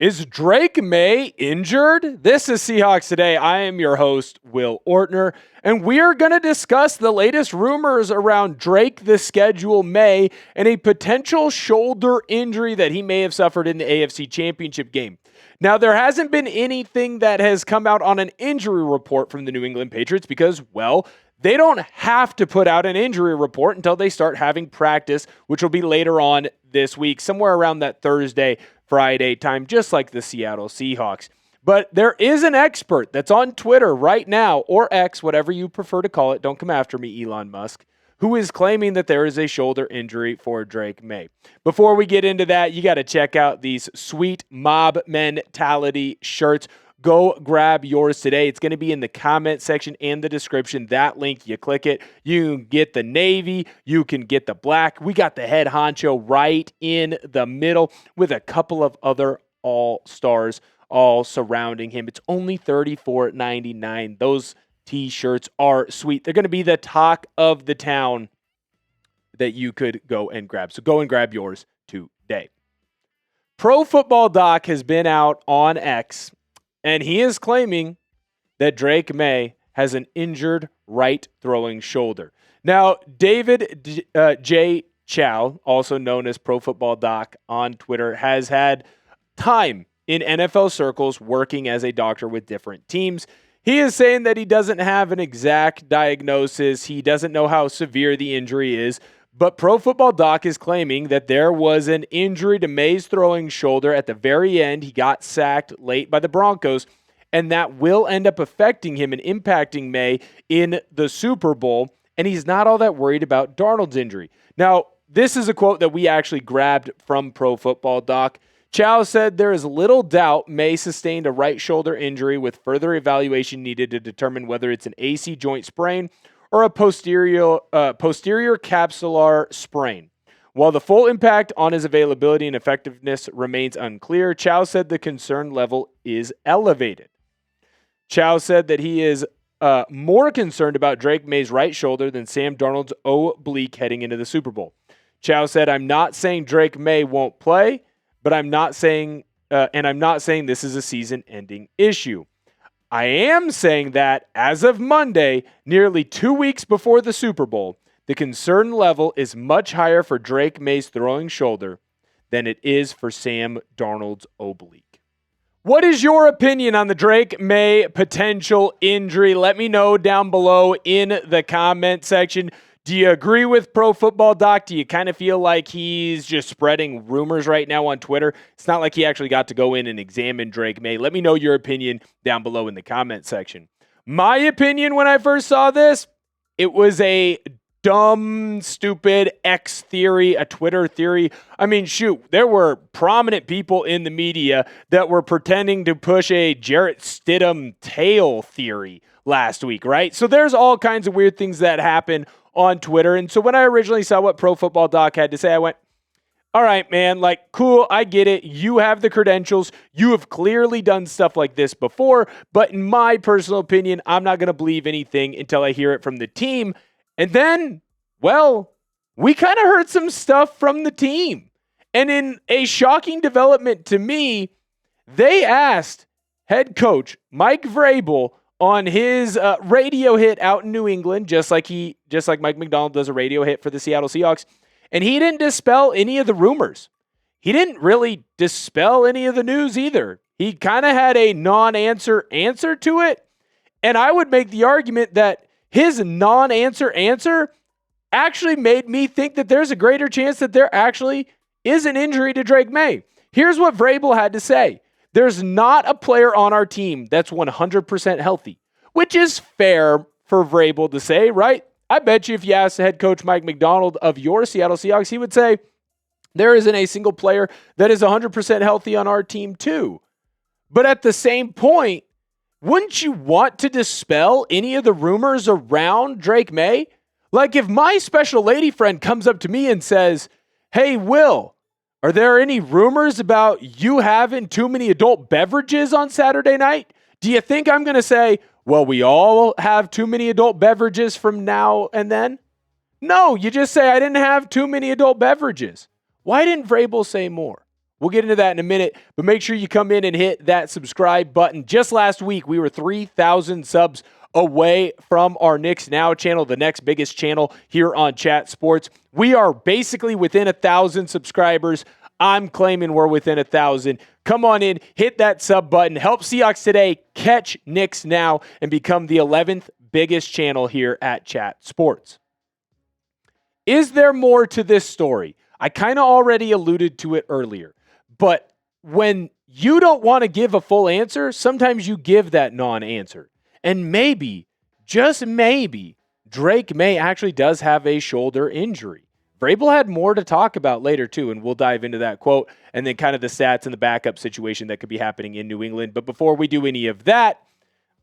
Is Drake Maye injured? This is Seahawks Today. I am your host, Will Ortner, and we are going to discuss the latest rumors around Drake the Schedule Maye and a potential shoulder injury that he may have suffered in the AFC Championship game. Now, there hasn't been anything that has come out on an injury report from the New England Patriots because, well, they don't have to put out an injury report until they start having practice, which will be later on this week, somewhere around that Thursday, Friday time, just like the Seattle Seahawks. But there is an expert that's on Twitter right now, or X, whatever you prefer to call it. Don't come after me, Elon Musk, who is claiming that there is a shoulder injury for Drake Maye. Before we get into that, you got to check out these sweet mob mentality shirts. Go grab yours today. It's going to be in the comment section and the description. That link, you click it. You can get the navy. You can get the black. We got the head honcho right in the middle with a couple of other all-stars all surrounding him. It's only $34.99. Those T-shirts are sweet. They're going to be the talk of the town that you could go and grab. So go and grab yours today. Pro Football Doc has been out on X, and he is claiming that Drake Maye has an injured right throwing shoulder. Now, David J. Chow, also known as Pro Football Doc on Twitter, has had time in NFL circles working as a doctor with different teams. He is saying that he doesn't have an exact diagnosis. He doesn't know how severe the injury is. But Pro Football Doc is claiming that there was an injury to Maye's throwing shoulder at the very end. He got sacked late by the Broncos, and that will end up affecting him and impacting Maye in the Super Bowl, and he's not all that worried about Darnold's injury. Now, this is a quote that we actually grabbed from Pro Football Doc. Chow said there is little doubt Maye sustained a right shoulder injury with further evaluation needed to determine whether it's an AC joint sprain or a posterior capsular sprain. While the full impact on his availability and effectiveness remains unclear, Chow said the concern level is elevated. Chow said that he is more concerned about Drake Maye's right shoulder than Sam Darnold's oblique heading into the Super Bowl. Chow said, "I'm not saying Drake Maye won't play, but I'm not saying this is a season-ending issue. I am saying that, as of Monday, nearly 2 weeks before the Super Bowl, the concern level is much higher for Drake Maye's throwing shoulder than it is for Sam Darnold's oblique." What is your opinion on the Drake Maye potential injury? Let me know down below in the comment section. Do you agree with Pro Football Doc? Do you kind of feel like he's just spreading rumors right now on Twitter? It's not like he actually got to go in and examine Drake Maye. Let me know your opinion down below in the comment section. My opinion when I first saw this, it was a dumb, stupid X theory, a Twitter theory. I mean, shoot, there were prominent people in the media that were pretending to push a Jarrett Stidham tail theory last week, right? So there's all kinds of weird things that happen on Twitter. And so when I originally saw what Pro Football Doc had to say, I went, all right, man, like, cool, I get it. You have the credentials. You have clearly done stuff like this before. But in my personal opinion, I'm not going to believe anything until I hear it from the team. And then, well, we kind of heard some stuff from the team. And in a shocking development to me, they asked head coach Mike Vrabel on his radio hit out in New England, just like Mike McDonald does a radio hit for the Seattle Seahawks, and he didn't dispel any of the rumors. He didn't really dispel any of the news either. He kind of had a non-answer answer to it, and I would make the argument that his non-answer answer actually made me think that there's a greater chance that there actually is an injury to Drake Maye. Here's what Vrabel had to say. There's not a player on our team that's 100% healthy, which is fair for Vrabel to say, right? I bet you if you asked head coach Mike McDonald of your Seattle Seahawks, he would say, there isn't a single player that is 100% healthy on our team too. But at the same point, wouldn't you want to dispel any of the rumors around Drake Maye? Like if my special lady friend comes up to me and says, "Hey, Will, are there any rumors about you having too many adult beverages on Saturday night?" Do you think I'm going to say, well, we all have too many adult beverages from now and then? No, you just say I didn't have too many adult beverages. Why didn't Vrabel say more? We'll get into that in a minute, but make sure you come in and hit that subscribe button. Just last week, we were 3,000 subs away from our Knicks Now channel, the next biggest channel here on Chat Sports. We are basically within 1,000 subscribers. I'm claiming we're within 1,000. Come on in, hit that sub button, help Seahawks Today catch Knicks Now, and become the 11th biggest channel here at Chat Sports. Is there more to this story? I kind of already alluded to it earlier, but when you don't want to give a full answer, sometimes you give that non-answer. And maybe, just maybe, Drake Maye actually does have a shoulder injury. Vrabel had more to talk about later, too, and we'll dive into that quote and then kind of the stats and the backup situation that could be happening in New England. But before we do any of that,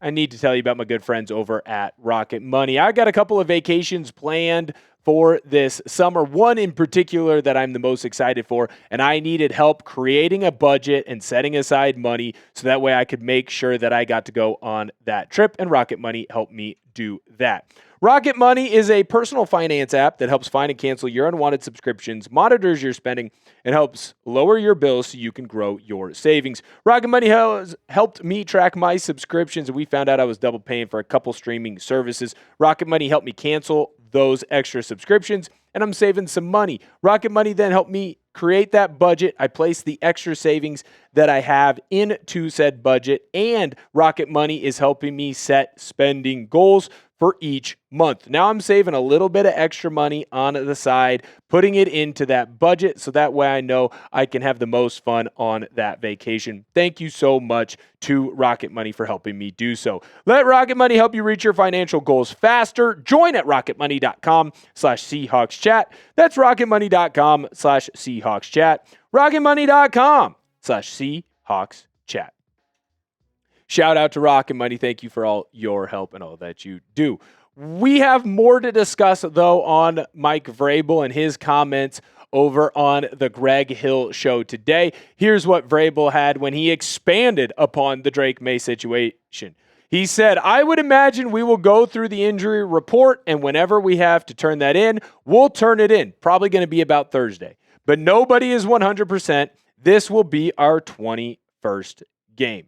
I need to tell you about my good friends over at Rocket Money. I got a couple of vacations planned for this summer, one in particular that I'm the most excited for, and I needed help creating a budget and setting aside money so that way I could make sure that I got to go on that trip, and Rocket Money helped me do that. Rocket Money is a personal finance app that helps find and cancel your unwanted subscriptions, monitors your spending, and helps lower your bills so you can grow your savings. Rocket Money has helped me track my subscriptions, and we found out I was double paying for a couple streaming services. Rocket Money helped me cancel those extra subscriptions, and I'm saving some money. Rocket Money then helped me create that budget. I place the extra savings that I have into said budget, and Rocket Money is helping me set spending goals for each month. Now I'm saving a little bit of extra money on the side, putting it into that budget so that way I know I can have the most fun on that vacation. Thank you so much to Rocket Money for helping me do so. Let Rocket Money help you reach your financial goals faster. Join at rocketmoney.com/SeahawksChat. That's rocketmoney.com/SeahawksChat. rocketmoney.com/SeahawksChat. Shout out to Rocket Money. Thank you for all your help and all that you do. We have more to discuss, though, on Mike Vrabel and his comments over on the Greg Hill Show today. Here's what Vrabel had when he expanded upon the Drake Maye situation. He said, I would imagine we will go through the injury report, and whenever we have to turn that in, we'll turn it in. Probably going to be about Thursday. But nobody is 100%. This will be our 21st game.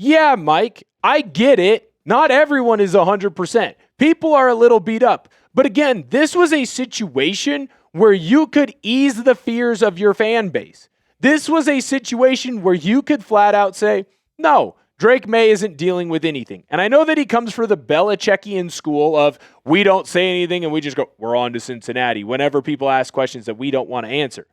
Yeah, Mike, I get it. Not everyone is 100%. People are a little beat up. But again, this was a situation where you could ease the fears of your fan base. This was a situation where you could flat out say, no, Drake Maye isn't dealing with anything. And I know that he comes from the Belichickian school of we don't say anything and we just go, we're on to Cincinnati whenever people ask questions that we don't want to answer.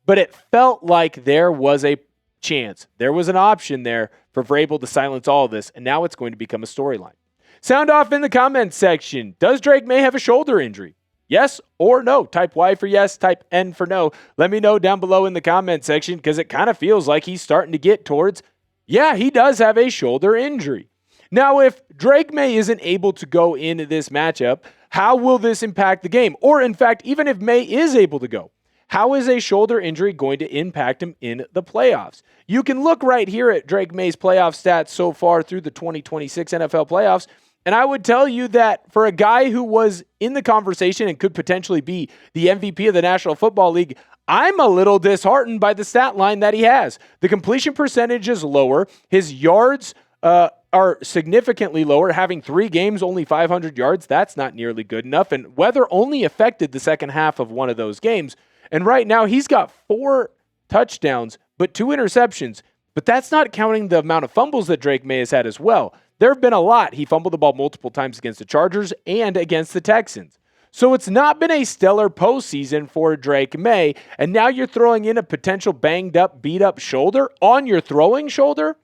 But it felt like there was a chance. There was an option there for Vrabel to silence all of this, and now it's going to become a storyline. Sound off in the comments section. Does Drake Maye have a shoulder injury? Yes or no? Type Y for yes, type N for no. Let me know down below in the comment section because it kind of feels like he's starting to get towards, yeah, he does have a shoulder injury. Now, if Drake Maye isn't able to go into this matchup, how will this impact the game? Or in fact, even if Maye is able to go, how is a shoulder injury going to impact him in the playoffs? You can look right here at Drake Maye's playoff stats so far through the 2026 NFL playoffs, and I would tell you that for a guy who was in the conversation and could potentially be the MVP of the National Football League, I'm a little disheartened by the stat line that he has. The completion percentage is lower. His yards are significantly lower. Having 3 games, only 500 yards, that's not nearly good enough, and weather only affected the second half of one of those games. And right now, he's got 4 touchdowns, but 2 interceptions. But that's not counting the amount of fumbles that Drake Maye has had as well. There have been a lot. He fumbled the ball multiple times against the Chargers and against the Texans. So it's not been a stellar postseason for Drake Maye. And now you're throwing in a potential banged up, beat up shoulder on your throwing shoulder?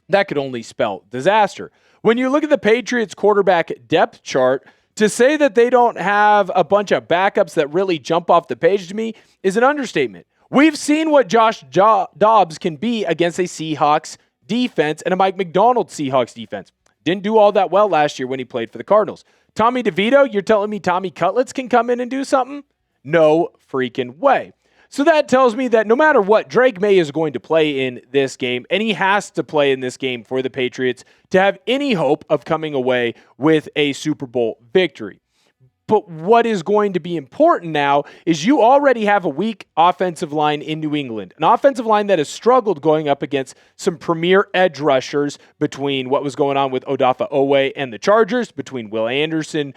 That could only spell disaster. When you look at the Patriots quarterback depth chart, to say that they don't have a bunch of backups that really jump off the page to me is an understatement. We've seen what Josh Dobbs can be against a Seahawks defense and a Mike McDonald Seahawks defense. Didn't do all that well last year when he played for the Cardinals. Tommy DeVito, you're telling me Tommy Cutlets can come in and do something? No freaking way. So that tells me that no matter what, Drake Maye is going to play in this game, and he has to play in this game for the Patriots to have any hope of coming away with a Super Bowl victory. But what is going to be important now is you already have a weak offensive line in New England, an offensive line that has struggled going up against some premier edge rushers between what was going on with Odafe Oweh and the Chargers, between Will Anderson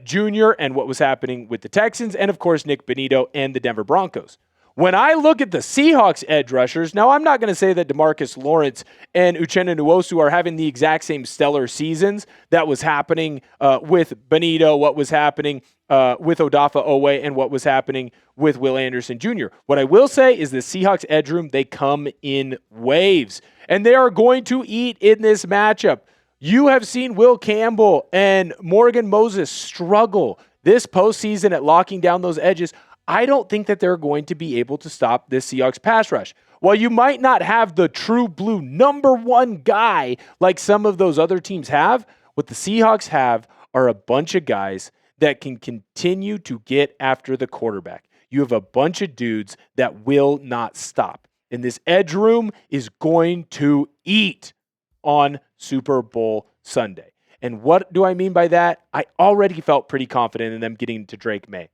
Jr. and what was happening with the Texans, and of course Nick Bonito and the Denver Broncos. When I look at the Seahawks edge rushers, now I'm not going to say that DeMarcus Lawrence and Uchenna Nwosu are having the exact same stellar seasons that was happening with Bonito, what was happening with Odafe Oweh, and what was happening with Will Anderson Jr. What I will say is the Seahawks edge room, they come in waves, and they are going to eat in this matchup. You have seen Will Campbell and Morgan Moses struggle this postseason at locking down those edges. I don't think that they're going to be able to stop this Seahawks pass rush. While you might not have the true blue number one guy like some of those other teams have, what the Seahawks have are a bunch of guys that can continue to get after the quarterback. You have a bunch of dudes that will not stop. And this edge room is going to eat on Super Bowl Sunday. And what do I mean by that? I already felt pretty confident in them getting to Drake Maye.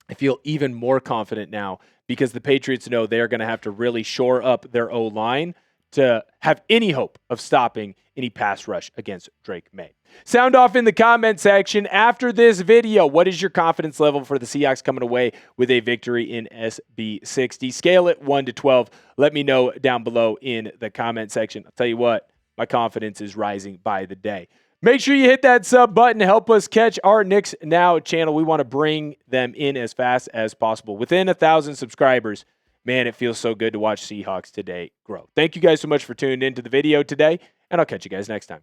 I feel even more confident now because the Patriots know they're going to have to really shore up their O-line to have any hope of stopping any pass rush against Drake Maye. Sound off in the comment section after this video. What is your confidence level for the Seahawks coming away with a victory in SB60? Scale it 1 to 12. Let me know down below in the comment section. I'll tell you what, my confidence is rising by the day. Make sure you hit that sub button to help us catch our Knicks Now channel. We want to bring them in as fast as possible. Within 1,000 subscribers, man, it feels so good to watch Seahawks Today grow. Thank you guys so much for tuning into the video today, and I'll catch you guys next time.